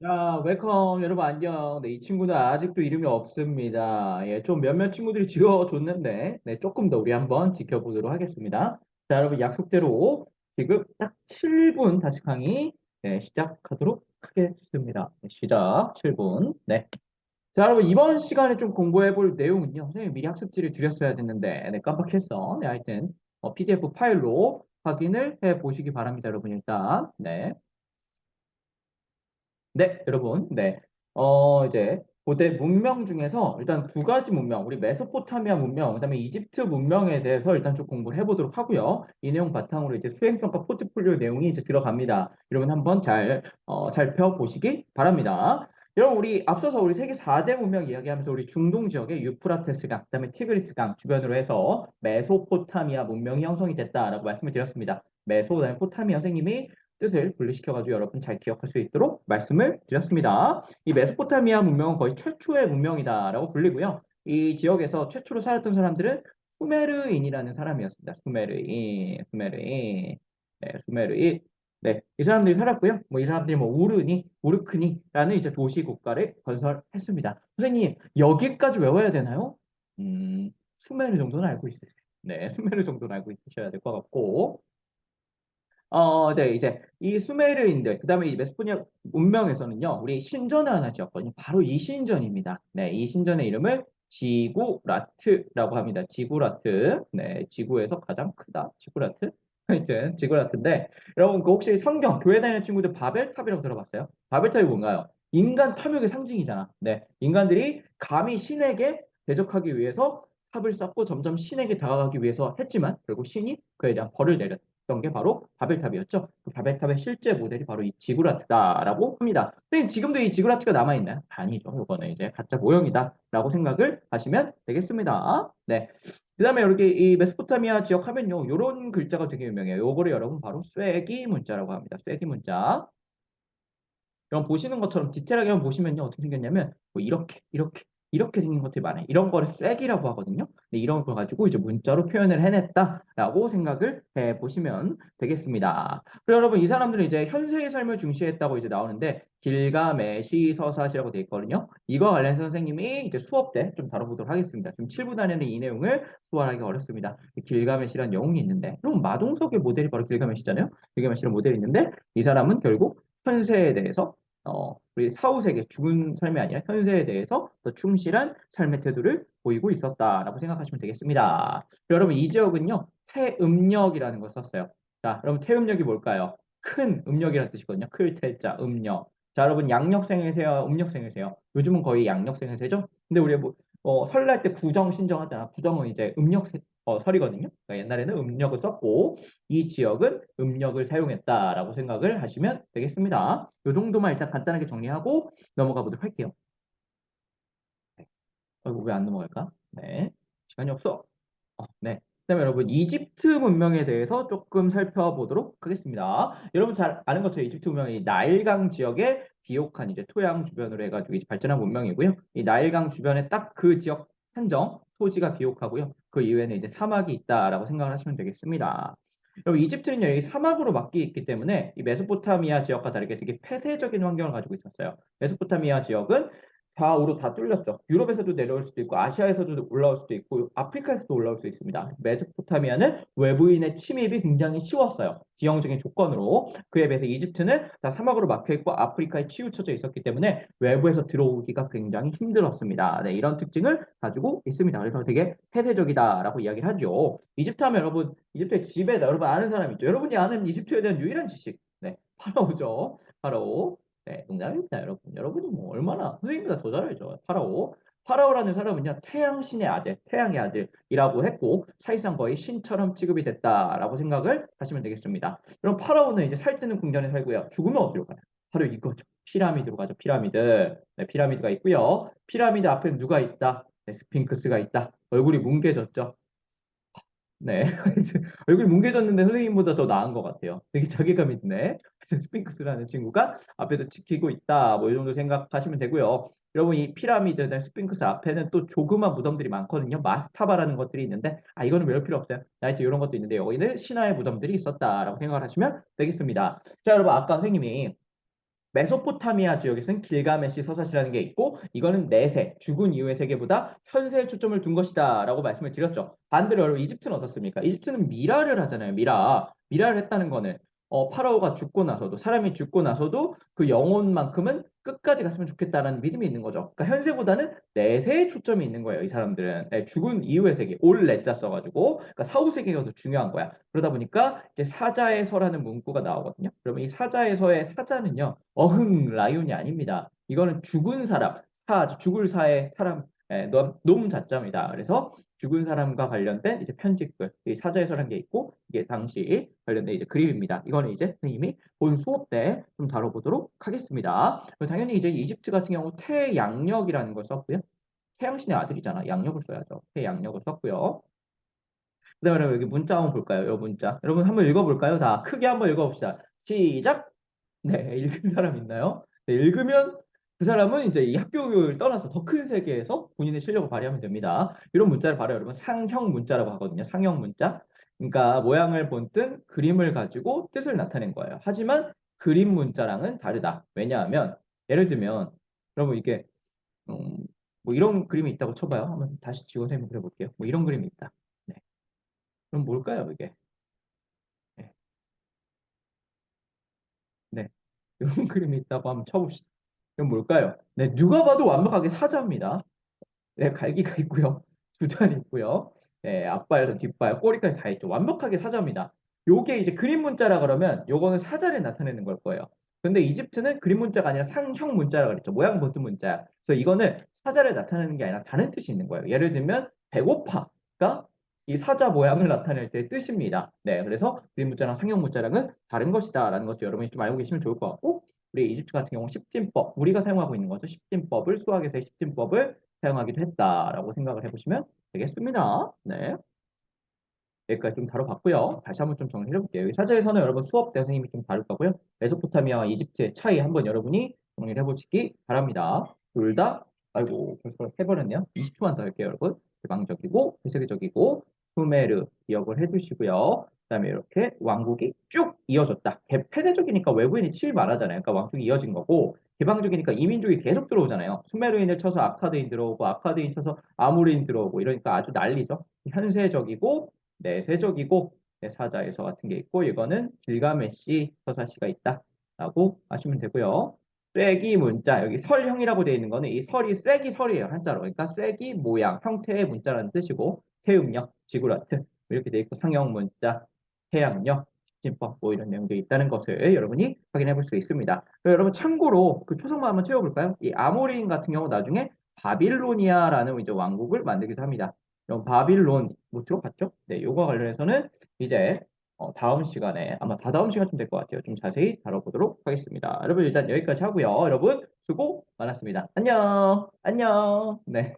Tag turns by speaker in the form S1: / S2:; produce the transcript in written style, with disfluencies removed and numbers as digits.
S1: 자, 웰컴 여러분 안녕. 네, 이 친구는 아직도 이름이 없습니다. 예, 좀 몇몇 친구들이 지어줬는데, 네, 조금 더 우리 한번 지켜보도록 하겠습니다. 자, 여러분 약속대로 지금 딱 7분 다시 강의 네, 시작하도록 하겠습니다. 네, 시작 7분. 네. 자, 여러분 이번 시간에 좀 공부해 볼 내용은요. 선생님 미리 학습지를 드렸어야 됐는데, 네, 깜빡했어. 네, 하여튼 PDF 파일로 확인을 해 보시기 바랍니다, 여러분 일단. 네. 네, 여러분. 네. 이제 고대 문명 중에서 일단 두 가지 문명, 우리 메소포타미아 문명, 그다음에 이집트 문명에 대해서 일단 좀 공부를 해보도록 하고요. 이 내용 바탕으로 이제 수행평가 포트폴리오 내용이 이제 들어갑니다. 여러분 한번 잘 살펴보시기 바랍니다. 여러분 우리 앞서서 우리 세계 4대 문명 이야기하면서 우리 중동 지역의 유프라테스강, 그다음에 티그리스강 주변으로 해서 메소포타미아 문명이 형성이 됐다라고 말씀을 드렸습니다. 메소, 그다음에 포타미아 선생님이 뜻을 분리시켜가지고 여러분 잘 기억할 수 있도록 말씀을 드렸습니다. 이 메소포타미아 문명은 거의 최초의 문명이다라고 불리고요. 이 지역에서 최초로 살았던 사람들은 수메르인이라는 사람이었습니다. 수메르인. 네, 수메르인. 네, 이 사람들이 살았고요. 뭐 이 사람들이 뭐 우르크니라는 이제 도시 국가를 건설했습니다. 선생님, 여기까지 외워야 되나요? 수메르 정도는 알고 있으세요. 네, 수메르 정도는 알고 있으셔야 될 것 같고. 네, 이제 이 수메르인들, 그 다음에 이 메소포니아 문명에서는요, 우리 신전을 하나 지었거든요. 바로 이 신전입니다. 네, 이 신전의 이름을 지구라트라고 합니다. 지구라트. 네, 지구에서 가장 크다. 지구라트. 하여튼, 지구라트인데, 여러분, 그 혹시 성경, 교회 다니는 친구들 바벨탑이라고 들어봤어요? 바벨탑이 뭔가요? 인간 탐욕의 상징이잖아. 네, 인간들이 감히 신에게 대적하기 위해서 탑을 쌓고 점점 신에게 다가가기 위해서 했지만, 결국 신이 그에 대한 벌을 내렸다. 던 게 바로 바벨탑이었죠. 그 바벨탑의 실제 모델이 바로 이 지구라트다라고 합니다. 선생님, 지금도 이 지구라트가 남아있나요? 아니죠. 이거는 이제 가짜 모형이다라고 생각을 하시면 되겠습니다. 네. 그 다음에 이렇게 이 메소포타미아 지역 하면요. 요런 글자가 되게 유명해요. 요거를 여러분 바로 쐐기 문자라고 합니다. 쐐기 문자. 여러분 보시는 것처럼 디테일하게 한번 보시면요. 어떻게 생겼냐면 뭐 이렇게 생긴 것들이 많아요. 이런 거를 쐐기라고 하거든요. 근데 이런 걸 가지고 이제 문자로 표현을 해냈다라고 생각을 해 보시면 되겠습니다. 그리고 여러분 이 사람들은 이제 현세의 삶을 중시했다고 이제 나오는데 길가메시 서사시라고 돼 있거든요. 이거 관련해서 선생님이 이제 수업 때 좀 다뤄보도록 하겠습니다. 지금 7분 안에는 이 내용을 소화하기 어렵습니다. 길가메시라는 영웅이 있는데, 그럼 마동석의 모델이 바로 길가메시잖아요. 길가메시라는 모델이 있는데 이 사람은 결국 현세에 대해서 우리 사후세계 죽은 삶이 아니라 현세에 대해서 더 충실한 삶의 태도를 보이고 있었다라고 생각하시면 되겠습니다. 여러분 이 지역은요 태음력이라는 걸 썼어요. 자, 여러분 태음력이 뭘까요? 큰 음력이라는 뜻이거든요. 클 태자 음력. 자, 여러분 양력생이세요? 음력생이세요? 요즘은 거의 양력생이세죠? 근데 우리 뭐 설날 때 구정 신정하잖아. 구정은 이제 설이거든요. 그러니까 옛날에는 음력을 썼고 이 지역은 음력을 사용했다라고 생각을 하시면 되겠습니다. 이 정도만 일단 간단하게 정리하고 넘어가 보도록 할게요. 네. 왜 안 넘어갈까? 네. 시간이 없어. 네. 그다음에 여러분 이집트 문명에 대해서 조금 살펴보도록 하겠습니다. 여러분 잘 아는 것처럼 이집트 문명이 나일강 지역의 비옥한 이제 토양 주변으로 해가지고 이제 발전한 문명이고요. 이 나일강 주변에 딱 그 지역 한정 토지가 비옥하고요. 그 이외에는 이제 사막이 있다라고 생각을 하시면 되겠습니다. 여러분 이집트는요, 이 사막으로 막기 있기 때문에 이 메소포타미아 지역과 다르게 되게 폐쇄적인 환경을 가지고 있었어요. 메소포타미아 지역은 좌우로 다 뚫렸죠. 유럽에서도 내려올 수도 있고 아시아에서도 올라올 수도 있고 아프리카에서도 올라올 수 있습니다. 메소포타미아는 외부인의 침입이 굉장히 쉬웠어요. 지형적인 조건으로. 그에 비해서 이집트는 다 사막으로 막혀 있고 아프리카에 치우쳐져 있었기 때문에 외부에서 들어오기가 굉장히 힘들었습니다. 네, 이런 특징을 가지고 있습니다. 그래서 되게 폐쇄적이다라고 이야기를 하죠. 이집트 하면 여러분, 이집트의 지배다. 여러분 아는 사람 있죠? 여러분이 아는 이집트에 대한 유일한 지식. 네, 파라오죠. 파라오. 네, 농담입니다, 여러분. 여러분이 뭐 얼마나 선생님보다 더 잘 알죠. 파라오. 파라오라는 사람은요, 태양신의 아들, 태양의 아들이라고 했고, 사실상 거의 신처럼 취급이 됐다라고 생각을 하시면 되겠습니다. 그럼 파라오는 이제 살뜨는 궁전에 살고요. 죽으면 어디로 가요? 바로 이거죠. 피라미드로 가죠. 피라미드. 네, 피라미드가 있고요. 피라미드 앞에 누가 있다? 네, 스핑크스가 있다. 얼굴이 뭉개졌죠. 네. 얼굴이 뭉개졌는데 선생님보다 더 나은 것 같아요. 되게 자괴감 있네. 그래서 스핑크스라는 친구가 앞에서 지키고 있다. 뭐 이 정도 생각하시면 되고요. 여러분 이 피라미드, 스핑크스 앞에는 또 조그만 무덤들이 많거든요. 마스타바라는 것들이 있는데 이거는 외울 필요 없어요. 나이트 이런 것도 있는데 여기는 신화의 무덤들이 있었다라고 생각을 하시면 되겠습니다. 자, 여러분 아까 선생님이 메소포타미아 지역에서는 길가메시 서사시라는 게 있고 이거는 내세, 죽은 이후의 세계보다 현세에 초점을 둔 것이다 라고 말씀을 드렸죠. 반대로 여러분 이집트는 어떻습니까? 이집트는 미라를 하잖아요. 미라. 미라를 했다는 거는 파라오가 죽고 나서도 사람이 죽고 나서도 그 영혼만큼은 끝까지 갔으면 좋겠다라는 믿음이 있는 거죠. 그러니까 현세보다는 내세에 초점이 있는 거예요. 이 사람들은 네, 죽은 이후의 세계 올 내자 써가지고 그러니까 사후 세계가 더 중요한 거야. 그러다 보니까 이제 사자에서라는 문구가 나오거든요. 그러면 이 사자에서의 사자는요 어흥 라이온이 아닙니다. 이거는 죽은 사람 죽을 사의 사람 놈 자자입니다. 그래서 죽은 사람과 관련된 이제 편집글, 이 사자해설한 게 있고 이게 당시 관련된 이제 그림입니다. 이거는 이제 선생님이 본 수업 때 좀 다뤄보도록 하겠습니다. 당연히 이제 이집트 같은 경우 태양력이라는 걸 썼고요. 태양신의 아들이잖아. 양력을 써야죠. 태양력을 썼고요. 그다음에 여기 문자 한번 볼까요? 이 문자. 여러분 한번 읽어볼까요? 다 크게 한번 읽어봅시다. 시작. 네, 읽은 사람 있나요? 네, 읽으면 그 사람은 이제 이 학교를 떠나서 더 큰 세계에서 본인의 실력을 발휘하면 됩니다. 이런 문자를 바로 여러분 상형 문자라고 하거든요. 상형 문자. 그러니까 모양을 본뜬 그림을 가지고 뜻을 나타낸 거예요. 하지만 그림 문자랑은 다르다. 왜냐하면 예를 들면 여러분 이게 음, 뭐 이런 그림이 있다고 쳐봐요. 한번 다시 지워서 한번 그려볼게요. 뭐 이런 그림이 있다. 네. 그럼 뭘까요, 이게? 네. 네. 이런 그림이 있다고 한번 쳐봅시다. 이건 뭘까요? 네, 누가 봐도 완벽하게 사자입니다. 네, 갈기가 있고요. 주전이 있고요. 네, 앞발에서 뒷발, 꼬리까지 다 있죠. 완벽하게 사자입니다. 요게 이제 그림 문자라 그러면 요거는 사자를 나타내는 걸 거예요. 근데 이집트는 그림 문자가 아니라 상형 문자라 그랬죠. 모양 본뜬 문자야. 그래서 이거는 사자를 나타내는 게 아니라 다른 뜻이 있는 거예요. 예를 들면 배고파가 이 사자 모양을 나타낼 때 뜻입니다. 네, 그래서 그림 문자랑 상형 문자랑은 다른 것이다라는 것도 여러분이 좀 알고 계시면 좋을 것 같고 우리 이집트 같은 경우 십진법 우리가 사용하고 있는 거죠. 십진법을 수학에서의 십진법을 사용하기도 했다라고 생각을 해보시면 되겠습니다. 네. 여기까지 좀 다뤄봤고요. 다시 한번 좀 정리해 볼게요. 여기 사자에서는 여러분 수업 때 선생님이 좀 다룰 거고요. 메소포타미아와 이집트의 차이 한번 여러분이 정리를 해보시기 바랍니다. 둘 다, 아이고, 벌써 해버렸네요. 20초만 더 할게요, 여러분. 개방적이고, 세계적이고, 수메르 기억을 해두시고요. 그다음에 이렇게 왕국이 쭉 이어졌다. 폐쇄적이니까 외부인이 칠 말하잖아요. 그러니까 왕국이 이어진 거고, 개방적이니까 이민족이 계속 들어오잖아요. 수메르인을 쳐서 아카드인 들어오고, 아카드인 쳐서 아무르인 들어오고, 이러니까 아주 난리죠. 현세적이고, 내세적이고 사자에서 같은 게 있고 이거는 길가메시 서사시가 있다라고 하시면 되고요. 쐐기 문자 여기 설형이라고 되어 있는 거는 이 설이 쐐기 설이에요 한자로 그러니까 쐐기 모양 형태의 문자라는 뜻이고 태음력 지구라트 이렇게 되어 있고 상형 문자 태양력 집진법 뭐 이런 내용들이 있다는 것을 여러분이 확인해 볼 수 있습니다. 여러분 참고로 그 초성만 한번 채워볼까요? 이 아모리인 같은 경우 나중에 바빌로니아라는 이제 왕국을 만들기도 합니다. 이런 바빌론 뭐 들어봤죠? 네, 요거 관련해서는 이제 다음 시간에 아마 다다음 시간쯤 될 것 같아요. 좀 자세히 다뤄보도록 하겠습니다. 여러분 일단 여기까지 하고요. 여러분 수고 많았습니다. 안녕, 안녕. 네.